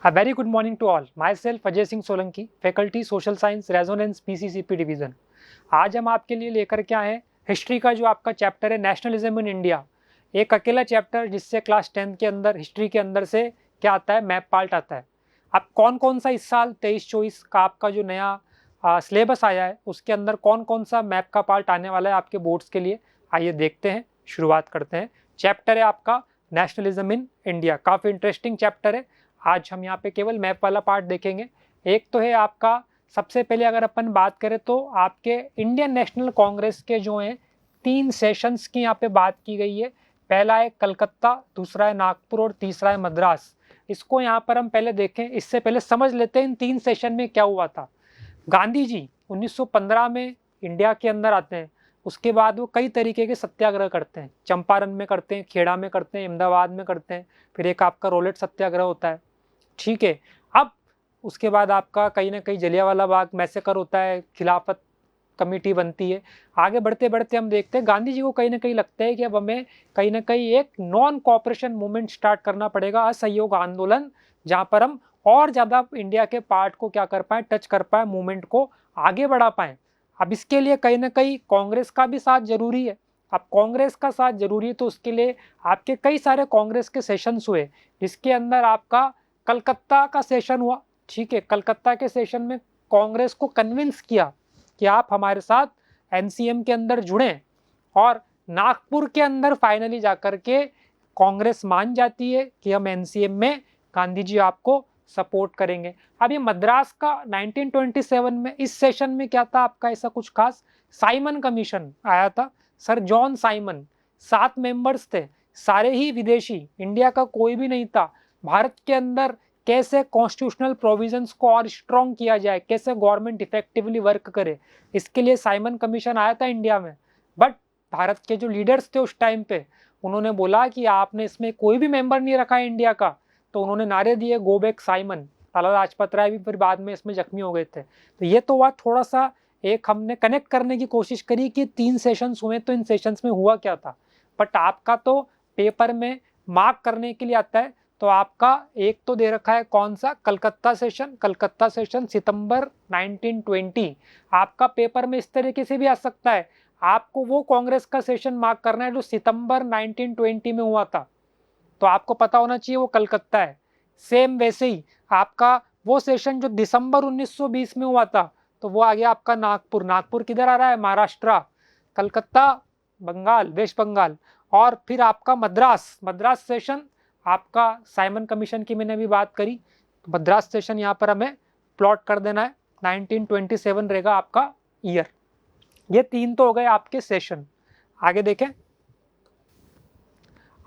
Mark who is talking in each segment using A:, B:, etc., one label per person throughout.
A: A very good morning to all. Myself Ajay Singh Solanki, faculty social science Resonance PCCP division. आज हम आपके लिए लेकर के आए हैं हिस्ट्री का जो आपका चैप्टर है नेशनलिज्म इन इंडिया। एक अकेला चैप्टर जिससे क्लास 10 के अंदर हिस्ट्री के अंदर से क्या आता है, मैप पार्ट आता है। अब कौन कौन सा इस साल 23-24 का आपका जो नया सिलेबस आया है उसके अंदर कौन कौन सा मैप का पार्ट आने वाला है आपके बोर्ड्स के लिए, आइए देखते हैं। शुरुआत करते हैं। चैप्टर है आपका नेशनलिज्म इन इंडिया। काफ़ी इंटरेस्टिंग चैप्टर है। आज हम यहाँ पे केवल मैप वाला पार्ट देखेंगे। एक तो है आपका, सबसे पहले अगर अपन बात करें तो आपके इंडियन नेशनल कांग्रेस के जो हैं 3 सेशंस की यहाँ पे बात की गई है। पहला है कलकत्ता, दूसरा है नागपुर और तीसरा है मद्रास। इसको यहाँ पर हम पहले देखें, इससे पहले समझ लेते हैं इन 3 सेशन में क्या हुआ था। गांधी जी 1915 में इंडिया के अंदर आते हैं। उसके बाद वो कई तरीके के सत्याग्रह करते हैं। चंपारण में करते हैं, खेड़ा में करते हैं, अहमदाबाद में करते हैं, फिर एक आपका रोलेट सत्याग्रह होता है। ठीक है। अब उसके बाद आपका कहीं ना कहीं जलियांवाला बाग मैसेकर होता है, खिलाफत कमेटी बनती है। आगे बढ़ते बढ़ते हम देखते हैं गांधी जी को कहीं ना कहीं लगता है कि अब हमें कहीं ना कहीं एक नॉन कॉपरेशन मूवमेंट स्टार्ट करना पड़ेगा, असहयोग आंदोलन, जहाँ पर हम और ज़्यादा इंडिया के पार्ट को क्या कर पाएँ, टच कर पाएँ, मूवमेंट को आगे बढ़ा पाएँ। अब इसके लिए कहीं ना कहीं कांग्रेस का भी साथ जरूरी है। अब कांग्रेस का साथ जरूरी है तो उसके लिए आपके कई सारे कांग्रेस के सेशंस हुए, जिसके अंदर आपका कलकत्ता का सेशन हुआ। ठीक है। कलकत्ता के सेशन में कांग्रेस को कन्विंस किया कि आप हमारे साथ एनसीएम के अंदर जुड़ें, और नागपुर के अंदर फाइनली जाकर के कांग्रेस मान जाती है कि हम एनसीएम में गांधी जी आपको सपोर्ट करेंगे। अब ये मद्रास का 1927 में इस सेशन में क्या था आपका, ऐसा कुछ खास, साइमन कमीशन आया था। सर जॉन साइमन, 7 मेंबर्स थे, सारे ही विदेशी, इंडिया का कोई भी नहीं था। भारत के अंदर कैसे कॉन्स्टिट्यूशनल प्रोविजंस को और स्ट्रॉन्ग किया जाए, कैसे गवर्नमेंट इफेक्टिवली वर्क करे, इसके लिए साइमन कमीशन आया था इंडिया में। बट भारत के जो लीडर्स थे उस टाइम पे, उन्होंने बोला कि आपने इसमें कोई भी मेंबर नहीं रखा है इंडिया का, तो उन्होंने नारे दिए go back Simon. Lala Lajpat Rai भी फिर बाद में इसमें जख्मी हो गए थे। तो ये तो हुआ थोड़ा सा, एक हमने कनेक्ट करने की कोशिश करी कि 3 सेशंस हुए तो इन सेशंस में हुआ क्या था। बट आपका तो पेपर में मार्क करने के लिए आता है, तो आपका एक तो दे रखा है कौन सा, कलकत्ता सेशन। कलकत्ता सेशन सितंबर 1920। आपका पेपर में इस तरीके से भी आ सकता है, आपको वो कांग्रेस का सेशन मार्क करना है जो सितंबर 1920 में हुआ था, तो आपको पता होना चाहिए वो कलकत्ता है। सेम वैसे ही आपका वो सेशन जो दिसंबर 1920 में हुआ था, तो वो आ गया आपका नागपुर। नागपुर किधर आ रहा है, महाराष्ट्र। कलकत्ता बंगाल, वेस्ट बंगाल। और फिर आपका मद्रास, मद्रास सेशन आपका साइमन कमीशन की मैंने अभी बात करी, तो मद्रास सेशन यहाँ पर हमें प्लॉट कर देना है, 1927 रहेगा आपका ईयर। ये 3 तो हो गए आपके सेशन। आगे देखें।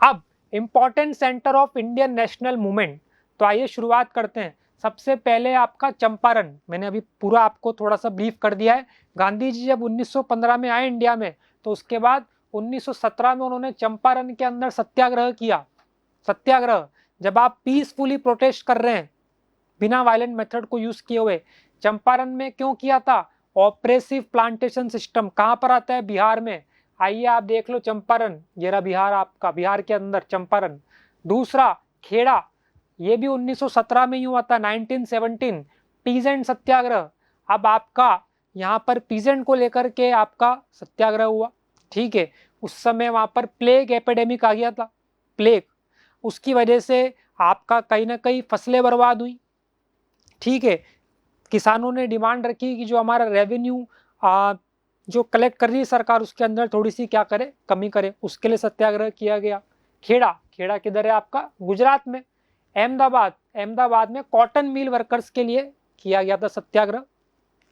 A: अब important centre of Indian national movement, तो आइए शुरुआत करते हैं। सबसे पहले आपका चंपारण, मैंने अभी पूरा आपको थोड़ा सा ब्रीफ कर दिया है। गांधी जी जब 1915 में आए इंडिया में, तो उसके बाद 1917 में उन्होंने चंपारण के अंदर सत्याग्रह किया। सत्याग्रह, जब आप पीसफुली प्रोटेस्ट कर रहे हैं बिना वायलेंट मेथड को यूज किए हुए। चंपारण में क्यों किया था, ऑपरेसिव प्लांटेशन सिस्टम कहाँ पर आता है, बिहार में। आइए आप देख लो चंपारण, ये रहा बिहार आपका, बिहार के अंदर चंपारण। दूसरा खेड़ा, ये भी 1917 में ही हुआ था, 1917, पीजेंट सत्याग्रह। अब आपका यहाँ पर पीजेंट को लेकर के आपका सत्याग्रह हुआ। ठीक है। उस समय वहां पर प्लेग एपिडेमिक आ गया था, प्लेग, उसकी वजह से आपका कहीं ना कहीं फसलें बर्बाद हुई। ठीक है। किसानों ने डिमांड रखी कि जो हमारा रेवेन्यू जो कलेक्ट कर रही है सरकार, उसके अंदर थोड़ी सी क्या करे, कमी करे, उसके लिए सत्याग्रह किया गया। खेड़ा, खेड़ा किधर है आपका, गुजरात में। अहमदाबाद, अहमदाबाद में कॉटन मिल वर्कर्स के लिए किया गया था सत्याग्रह,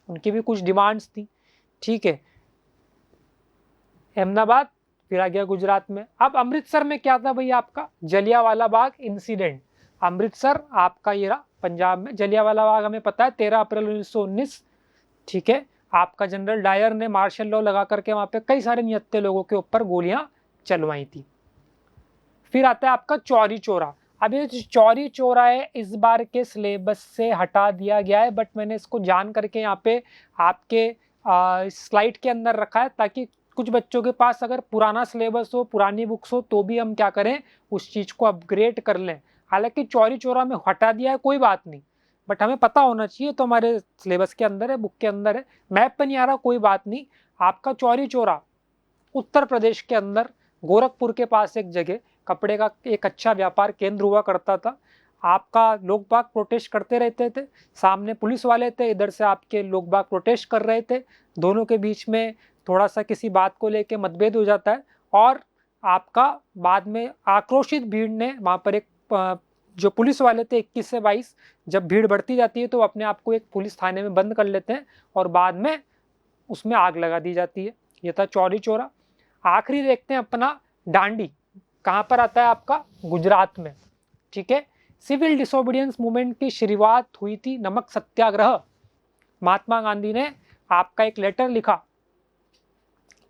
A: उनकी भी कुछ डिमांड्स थी। ठीक है। अहमदाबाद, फिर आ गया गुजरात में। अब अमृतसर में क्या था भाई आपका, जलियांवाला बाग इंसिडेंट। अमृतसर आपका ये रहा पंजाब में। जलियांवाला बाग हमें पता है 13 अप्रैल 1919। ठीक है। आपका जनरल डायर ने मार्शल लॉ लगा करके वहां पे कई सारे निहत्थे लोगों के ऊपर गोलियां चलवाई थी। फिर आता है आपका चौरी चौरा। अब ये चौरी चौरा है, इस बार के सिलेबस से हटा दिया गया है, बट मैंने इसको जान करके यहाँ पे आपके स्लाइड के अंदर रखा है, ताकि कुछ बच्चों के पास अगर पुराना सिलेबस हो, पुरानी बुक्स हो, तो भी हम क्या करें, उस चीज़ को अपग्रेड कर लें। हालांकि चौरी चौरा में हटा दिया है, कोई बात नहीं, बट हमें पता होना चाहिए, तो हमारे सिलेबस के अंदर है, बुक के अंदर है, मैप पे नहीं आ रहा, कोई बात नहीं। आपका चौरी चौरा उत्तर प्रदेश के अंदर गोरखपुर के पास एक जगह कपड़े का एक अच्छा व्यापार केंद्र हुआ करता था। आपका लोग बाग प्रोटेस्ट करते रहते थे, सामने पुलिस वाले थे, इधर से आपके लोग बाग प्रोटेस्ट कर रहे थे, दोनों के बीच में थोड़ा सा किसी बात को लेके मतभेद हो जाता है, और आपका बाद में आक्रोशित भीड़ ने वहाँ पर एक जो पुलिस वाले थे 21 से 22, जब भीड़ बढ़ती जाती है तो अपने आप को एक पुलिस थाने में बंद कर लेते हैं और बाद में उसमें आग लगा दी जाती है। ये था चौरी चौरा। आखिरी देखते हैं अपना दांडी, कहाँ पर आता है आपका, गुजरात में। ठीक है, सिविल डिसोबीडियंस मूवमेंट की शुरुआत हुई थी नमक सत्याग्रह। महात्मा गांधी ने आपका एक लेटर लिखा,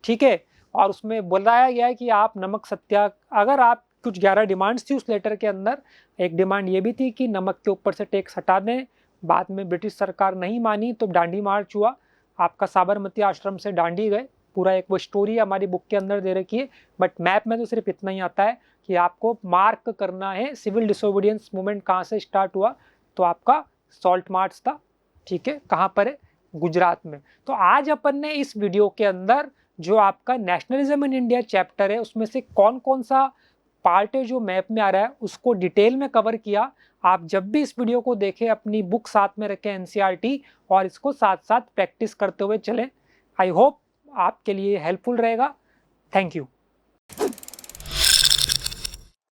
A: ठीक है, और उसमें बताया गया है कि आप नमक अगर आप कुछ 11 डिमांड्स थी उस लेटर के अंदर, एक डिमांड ये भी थी कि नमक के ऊपर से टैक्स हटा दें। बाद में ब्रिटिश सरकार नहीं मानी तो दांडी मार्च हुआ, आपका साबरमती आश्रम से दांडी गए, पूरा एक वो स्टोरी हमारी बुक के अंदर दे रखी है, बट मैप में तो सिर्फ इतना ही आता है कि आपको मार्क करना है सिविल डिसोबीडियंस मूवमेंट कहाँ से स्टार्ट हुआ, तो आपका सॉल्ट मार्च था। ठीक है, कहाँ पर है, गुजरात में। तो आज अपन ने इस वीडियो के अंदर जो आपका नेशनलिज्म इन इंडिया चैप्टर है उसमें से कौन कौन सा पार्ट है जो मैप में आ रहा है उसको डिटेल में कवर किया। आप जब भी इस वीडियो को देखें अपनी बुक साथ में रखें एनसीईआरटी, और इसको साथ साथ प्रैक्टिस करते हुए चलें। आई होप आपके लिए हेल्पफुल रहेगा। Thank you.